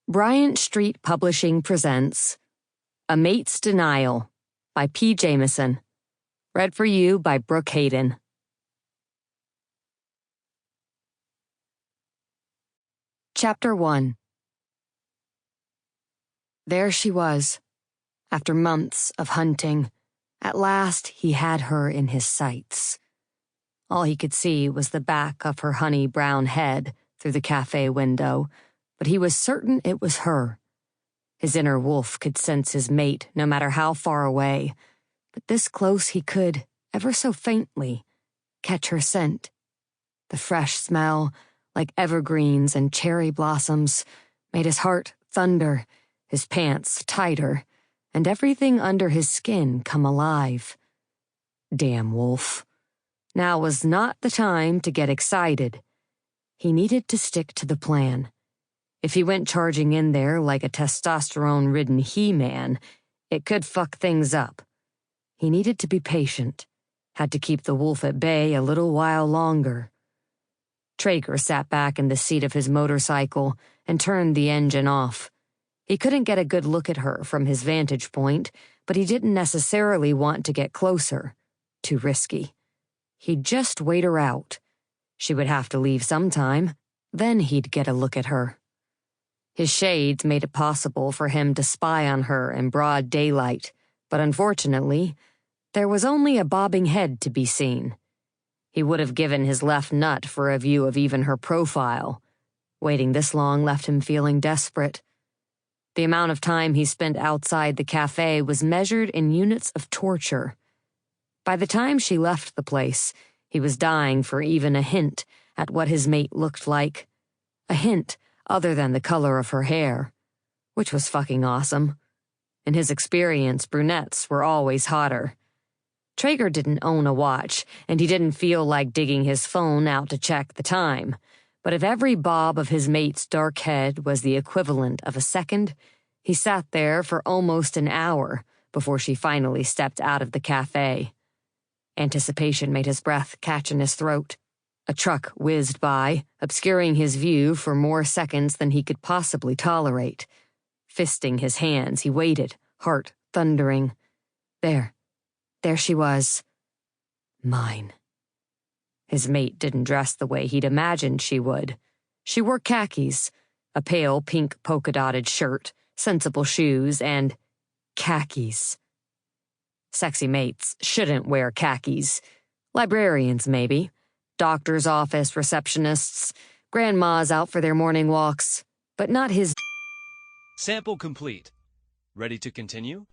Bryant Street Publishing presents A Mate's Denial by P. Jameson. Read for you by Brooke Hayden. Chapter 1. There she was. After months of hunting, at last he had her in his sights. All he could see was the back of her honey brown head through the cafe window, but he was certain it was her. His inner wolf could sense his mate no matter how far away, but this close he could, ever so faintly, catch her scent. The fresh smell, like evergreens and cherry blossoms, made his heart thunder, his pants tighter, and everything under his skin come alive. Damn wolf. Now was not the time to get excited. He needed to stick to the plan. If he went charging in there like a testosterone-ridden he-man, it could fuck things up. He needed to be patient, had to keep the wolf at bay a little while longer. Trager sat back in the seat of his motorcycle and turned the engine off. He couldn't get a good look at her from his vantage point, but he didn't necessarily want to get closer. Too risky. He'd just wait her out. She would have to leave sometime, then he'd get a look at her. His shades made it possible for him to spy on her in broad daylight, but unfortunately, there was only a bobbing head to be seen. He would have given his left nut for a view of even her profile. Waiting this long left him feeling desperate. The amount of time he spent outside the cafe was measured in units of torture. By the time she left the place, he was dying for even a hint at what his mate looked like. A hint other than the color of her hair, which was fucking awesome. In his experience, brunettes were always hotter. Trager didn't own a watch, and he didn't feel like digging his phone out to check the time. But if every bob of his mate's dark head was the equivalent of a second, he sat there for almost an hour before she finally stepped out of the cafe. Anticipation made his breath catch in his throat. A truck whizzed by, obscuring his view for more seconds than he could possibly tolerate. Fisting his hands, he waited, heart thundering. There she was. Mine. His mate didn't dress the way he'd imagined she would. She wore khakis, a pale pink polka-dotted shirt, sensible shoes, and khakis. Sexy mates shouldn't wear khakis. Librarians, maybe. Doctor's office receptionists, grandmas out for their morning walks, but not his. Sample complete. Ready to continue?